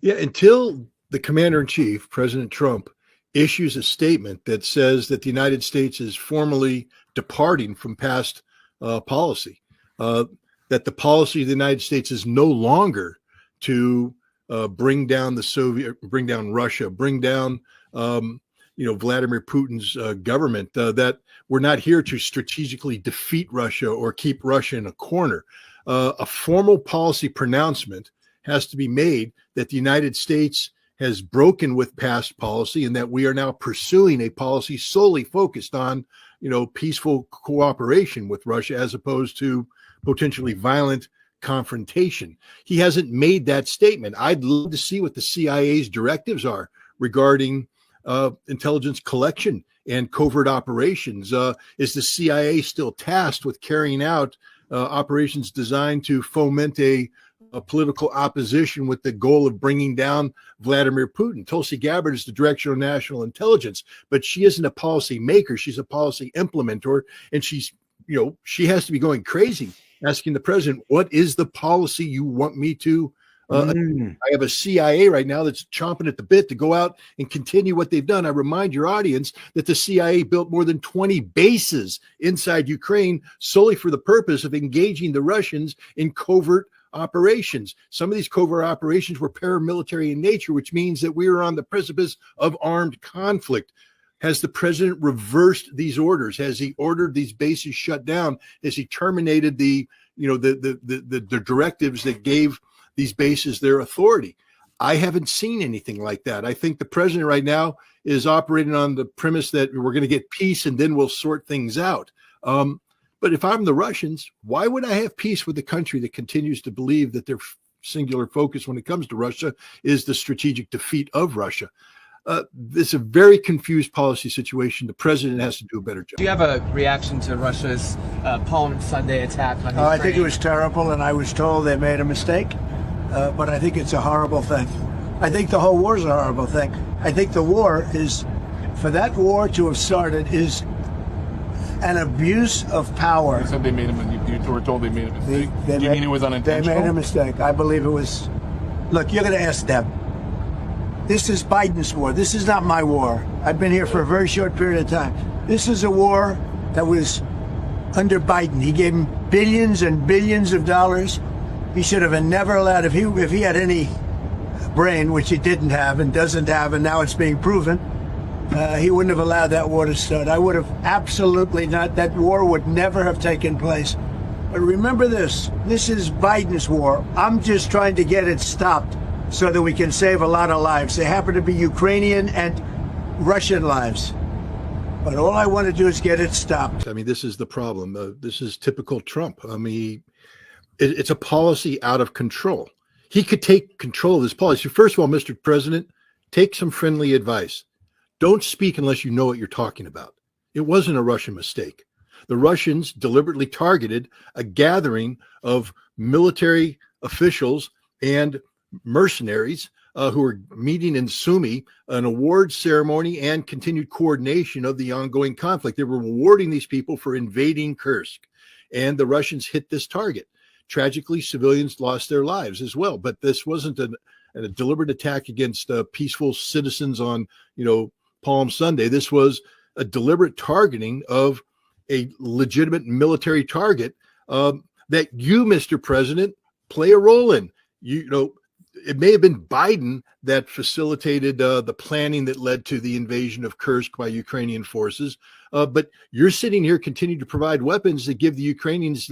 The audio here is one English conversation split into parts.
Yeah, until the commander-in-chief, President Trump, issues a statement that says that the United States is formally departing from past policy, that the policy of the United States is no longer to bring down bring down Russia, bring down, Vladimir Putin's government, that we're not here to strategically defeat Russia or keep Russia in a corner. A formal policy pronouncement has to be made that the United States has broken with past policy and that we are now pursuing a policy solely focused on, peaceful cooperation with Russia as opposed to potentially violent confrontation. He hasn't made that statement. I'd love to see what the CIA's directives are regarding intelligence collection and covert operations. Is the CIA still tasked with carrying out operations designed to foment a political opposition with the goal of bringing down Vladimir Putin? Tulsi Gabbard is the director of national intelligence, but she isn't a policy maker. She's a policy implementer, and she has to be going crazy asking the president, what is the policy you want me to I have a CIA right now that's chomping at the bit to go out and continue what they've done. I remind your audience that the CIA built more than 20 bases inside Ukraine solely for the purpose of engaging the Russians in covert operations. Some of these covert operations were paramilitary in nature, which means that we are on the precipice of armed conflict. Has the president reversed these orders? Has he ordered these bases shut down? Has he terminated the directives that gave these bases their authority? I haven't seen anything like that. I think the president right now is operating on the premise that we're going to get peace and then we'll sort things out. But if I'm the Russians, why would I have peace with a country that continues to believe that their singular focus when it comes to Russia is the strategic defeat of Russia? This is a very confused policy situation. The president has to do a better job. Do you have a reaction to Russia's Palm Sunday attack on Ukraine? I think it was terrible, and I was told they made a mistake. But I think it's a horrible thing. I think the whole war is a horrible thing. I think the war is, for that war to have started, is an abuse of power. You said they made you were told they made a mistake. Do you mean it was unintentional? They made a mistake. I believe it was. Look, you're going to ask them. This is Biden's war. This is not my war. I've been here for a very short period of time. This is a war that was under Biden. He gave him billions and billions of dollars. He should have never allowed, if he had any brain, which he didn't have and doesn't have, and now it's being proven, he wouldn't have allowed that war to start. I would have absolutely not. That war would never have taken place. But remember this is Biden's war. I'm just trying to get it stopped so that we can save a lot of lives. They happen to be Ukrainian and Russian lives. But all I want to do is get it stopped. I mean, this is the problem. This is typical Trump. I mean, it's a policy out of control. He could take control of this policy. First of all, Mr. President, take some friendly advice. Don't speak unless you know what you're talking about. It wasn't a Russian mistake. The Russians deliberately targeted a gathering of military officials and mercenaries who were meeting in Sumy, an awards ceremony and continued coordination of the ongoing conflict. They were rewarding these people for invading Kursk, and the Russians hit this target. Tragically, civilians lost their lives as well. But this wasn't a deliberate attack against peaceful citizens on, Palm Sunday. This was a deliberate targeting of a legitimate military target that you, Mr. President, play a role in. It may have been Biden that facilitated the planning that led to the invasion of Kursk by Ukrainian forces. But you're sitting here continuing to provide weapons that give the Ukrainians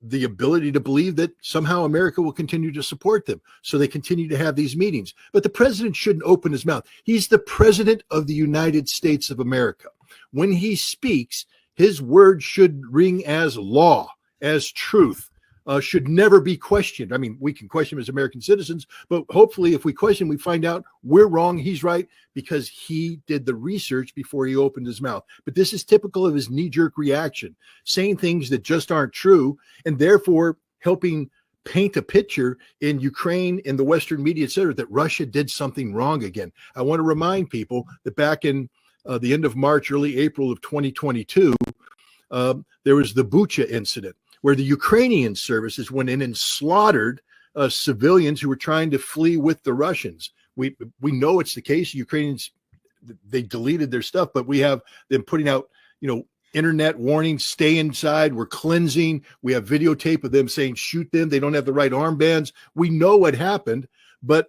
the ability to believe that somehow America will continue to support them. So they continue to have these meetings. But the president shouldn't open his mouth. He's the president of the United States of America. When he speaks, his word should ring as law, as truth. Should never be questioned. I mean, we can question him as American citizens, but hopefully if we question, we find out we're wrong, he's right, because he did the research before he opened his mouth. But this is typical of his knee-jerk reaction, saying things that just aren't true, and therefore helping paint a picture in Ukraine, in the Western media, et cetera, that Russia did something wrong again. I want to remind people that back in the end of March, early April of 2022, there was the Bucha incident, where the Ukrainian services went in and slaughtered civilians who were trying to flee with the Russians. We know it's the case. Ukrainians, they deleted their stuff, but we have them putting out, internet warnings, stay inside, we're cleansing. We have videotape of them saying, shoot them. They don't have the right armbands. We know what happened, but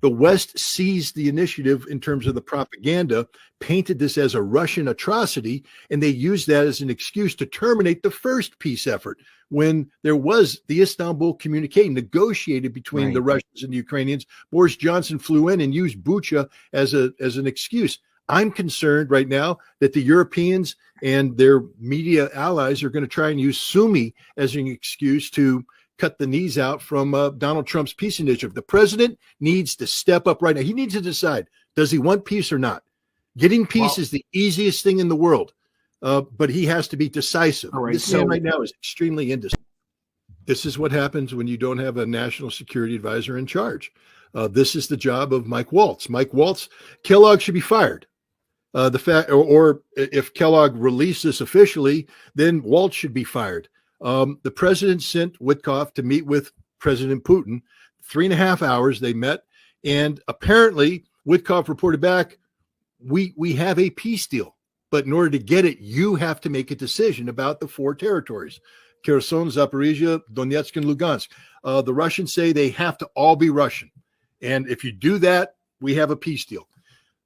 the West seized the initiative in terms of the propaganda, painted this as a Russian atrocity, and they used that as an excuse to terminate the first peace effort when there was the Istanbul communique negotiated between the Russians and the Ukrainians. Boris Johnson flew in and used Bucha as an excuse. I'm concerned right now that the Europeans and their media allies are going to try and use Sumy as an excuse to cut the knees out from Donald Trump's peace initiative. The president needs to step up right now. He needs to decide, does he want peace or not? Getting peace is the easiest thing in the world, but he has to be decisive. All right, this man right now is extremely indecisive. This is what happens when you don't have a national security advisor in charge. This is the job of Mike Waltz. Mike Waltz, Kellogg should be fired. Or if Kellogg released this officially, then Waltz should be fired. The president sent Witkoff to meet with President Putin. 3.5 hours they met, and apparently Witkoff reported back, we have a peace deal, but in order to get it, you have to make a decision about the 4 territories: Kherson, Zaporizhia, Donetsk, and Lugansk. The Russians say they have to all be Russian, and if you do that, we have a peace deal.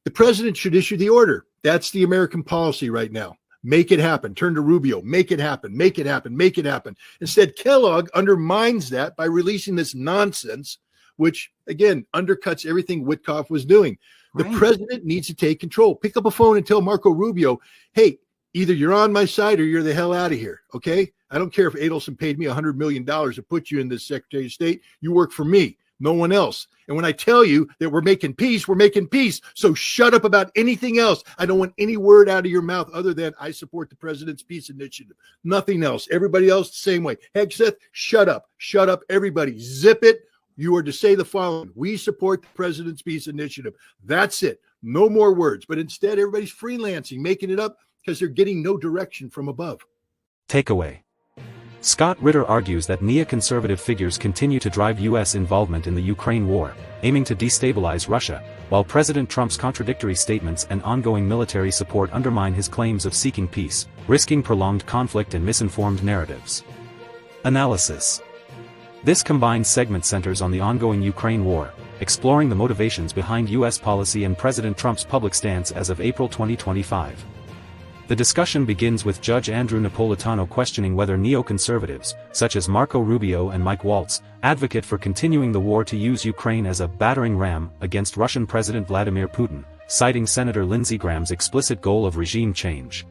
The president should issue the order. That's the American policy right now. Make it happen. Turn to Rubio. Make it happen. Make it happen. Make it happen. Instead, Kellogg undermines that by releasing this nonsense, which, again, undercuts everything Witkoff was doing. The president needs to take control. Pick up a phone and tell Marco Rubio, hey, either you're on my side or you're the hell out of here, okay? I don't care if Adelson paid me $100 million to put you in this Secretary of State. You work for me, no one else. And when I tell you that we're making peace, we're making peace. So shut up about anything else. I don't want any word out of your mouth other than I support the president's peace initiative. Nothing else. Everybody else the same way. Hegseth, shut up. Shut up, everybody. Zip it. You are to say the following: we support the president's peace initiative. That's it. No more words. But instead, everybody's freelancing, making it up because they're getting no direction from above. Takeaway. Scott Ritter argues that neoconservative figures continue to drive U.S. involvement in the Ukraine war, aiming to destabilize Russia, while President Trump's contradictory statements and ongoing military support undermine his claims of seeking peace, risking prolonged conflict and misinformed narratives. Analysis. This combined segment centers on the ongoing Ukraine war, exploring the motivations behind U.S. policy and President Trump's public stance as of April 2025. The discussion begins with Judge Andrew Napolitano questioning whether neoconservatives, such as Marco Rubio and Mike Waltz, advocate for continuing the war to use Ukraine as a battering ram against Russian President Vladimir Putin, citing Senator Lindsey Graham's explicit goal of regime change.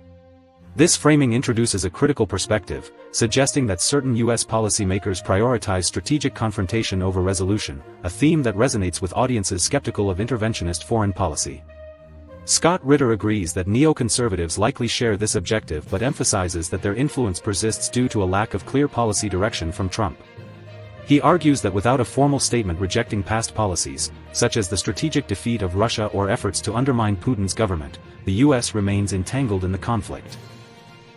This framing introduces a critical perspective, suggesting that certain U.S. policymakers prioritize strategic confrontation over resolution, a theme that resonates with audiences skeptical of interventionist foreign policy. Scott Ritter agrees that neoconservatives likely share this objective but emphasizes that their influence persists due to a lack of clear policy direction from Trump. He argues that without a formal statement rejecting past policies, such as the strategic defeat of Russia or efforts to undermine Putin's government, the U.S. remains entangled in the conflict.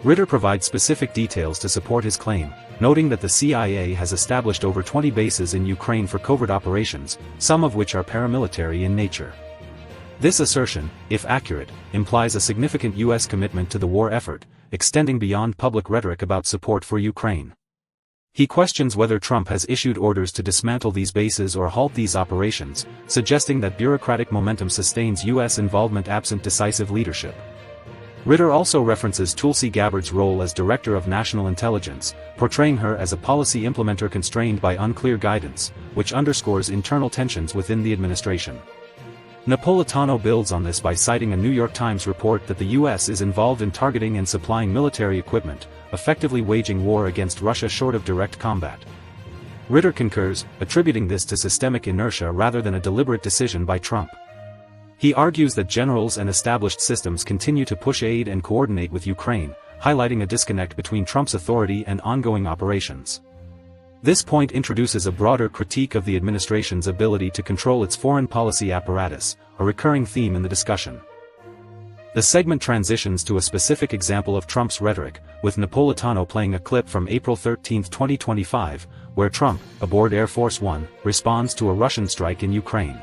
Ritter provides specific details to support his claim, noting that the CIA has established over 20 bases in Ukraine for covert operations, some of which are paramilitary in nature. This assertion, if accurate, implies a significant U.S. commitment to the war effort, extending beyond public rhetoric about support for Ukraine. He questions whether Trump has issued orders to dismantle these bases or halt these operations, suggesting that bureaucratic momentum sustains U.S. involvement absent decisive leadership. Ritter also references Tulsi Gabbard's role as Director of National Intelligence, portraying her as a policy implementer constrained by unclear guidance, which underscores internal tensions within the administration. Napolitano builds on this by citing a New York Times report that the U.S. is involved in targeting and supplying military equipment, effectively waging war against Russia short of direct combat. Ritter concurs, attributing this to systemic inertia rather than a deliberate decision by Trump. He argues that generals and established systems continue to push aid and coordinate with Ukraine, highlighting a disconnect between Trump's authority and ongoing operations. This point introduces a broader critique of the administration's ability to control its foreign policy apparatus, a recurring theme in the discussion. The segment transitions to a specific example of Trump's rhetoric, with Napolitano playing a clip from April 13, 2025, where Trump, aboard Air Force One, responds to a Russian strike in Ukraine.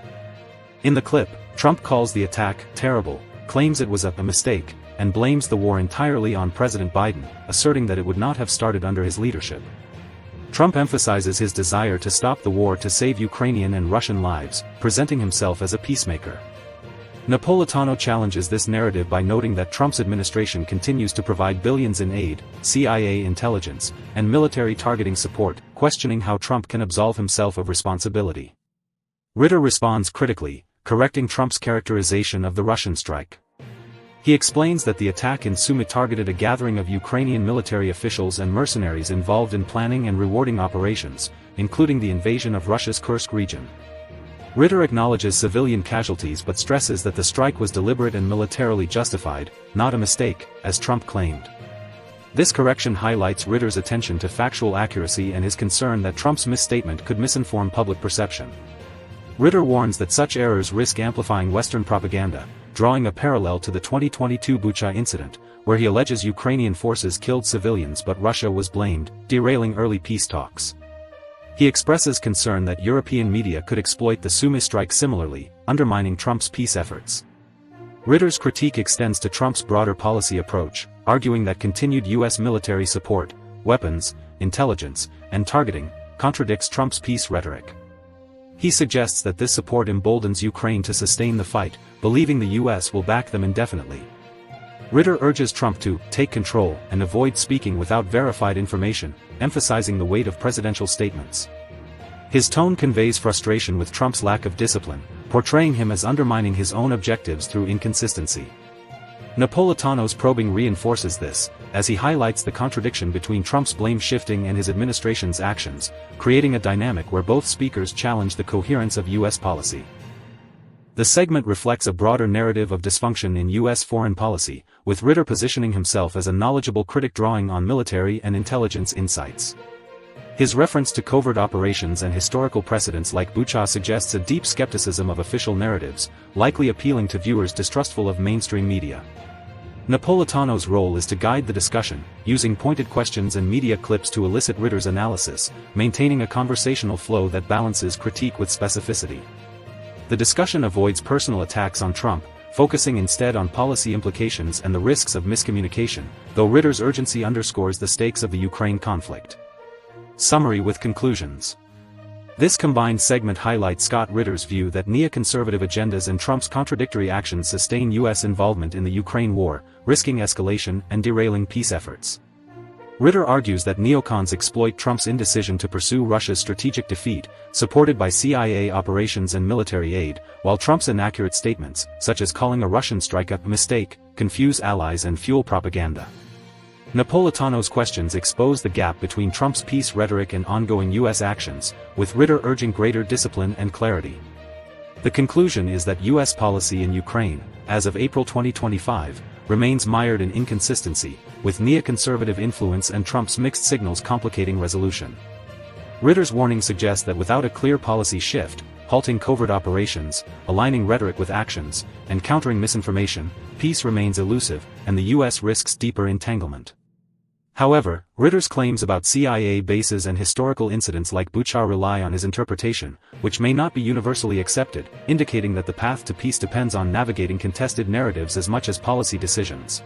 In the clip, Trump calls the attack terrible, claims it was a mistake, and blames the war entirely on President Biden, asserting that it would not have started under his leadership. Trump emphasizes his desire to stop the war to save Ukrainian and Russian lives, presenting himself as a peacemaker. Napolitano challenges this narrative by noting that Trump's administration continues to provide billions in aid, CIA intelligence, and military targeting support, questioning how Trump can absolve himself of responsibility. Ritter responds critically, correcting Trump's characterization of the Russian strike. He explains that the attack in Sumy targeted a gathering of Ukrainian military officials and mercenaries involved in planning and rewarding operations, including the invasion of Russia's Kursk region. Ritter acknowledges civilian casualties but stresses that the strike was deliberate and militarily justified, not a mistake, as Trump claimed. This correction highlights Ritter's attention to factual accuracy and his concern that Trump's misstatement could misinform public perception. Ritter warns that such errors risk amplifying Western propaganda, drawing a parallel to the 2022 Bucha incident, where he alleges Ukrainian forces killed civilians but Russia was blamed, derailing early peace talks. He expresses concern that European media could exploit the Sumy strike similarly, undermining Trump's peace efforts. Ritter's critique extends to Trump's broader policy approach, arguing that continued U.S. military support, weapons, intelligence, and targeting, contradicts Trump's peace rhetoric. He suggests that this support emboldens Ukraine to sustain the fight, believing the U.S. will back them indefinitely. Ritter urges Trump to take control and avoid speaking without verified information, emphasizing the weight of presidential statements. His tone conveys frustration with Trump's lack of discipline, portraying him as undermining his own objectives through inconsistency. Napolitano's probing reinforces this, as he highlights the contradiction between Trump's blame shifting and his administration's actions, creating a dynamic where both speakers challenge the coherence of U.S. policy. The segment reflects a broader narrative of dysfunction in U.S. foreign policy, with Ritter positioning himself as a knowledgeable critic drawing on military and intelligence insights. His reference to covert operations and historical precedents like Bucha suggests a deep skepticism of official narratives, likely appealing to viewers distrustful of mainstream media. Napolitano's role is to guide the discussion, using pointed questions and media clips to elicit Ritter's analysis, maintaining a conversational flow that balances critique with specificity. The discussion avoids personal attacks on Trump, focusing instead on policy implications and the risks of miscommunication, though Ritter's urgency underscores the stakes of the Ukraine conflict. Summary with conclusions. This combined segment highlights Scott Ritter's view that neoconservative agendas and Trump's contradictory actions sustain U.S. involvement in the Ukraine war, risking escalation and derailing peace efforts. Ritter argues that neocons exploit Trump's indecision to pursue Russia's strategic defeat, supported by CIA operations and military aid, while Trump's inaccurate statements, such as calling a Russian strike a mistake, confuse allies and fuel propaganda. Napolitano's questions expose the gap between Trump's peace rhetoric and ongoing U.S. actions, with Ritter urging greater discipline and clarity. The conclusion is that U.S. policy in Ukraine, as of April 2025, remains mired in inconsistency, with neoconservative influence and Trump's mixed signals complicating resolution. Ritter's warning suggests that without a clear policy shift, halting covert operations, aligning rhetoric with actions, and countering misinformation, peace remains elusive, and the U.S. risks deeper entanglement. However, Ritter's claims about CIA bases and historical incidents like Bucha rely on his interpretation, which may not be universally accepted, indicating that the path to peace depends on navigating contested narratives as much as policy decisions.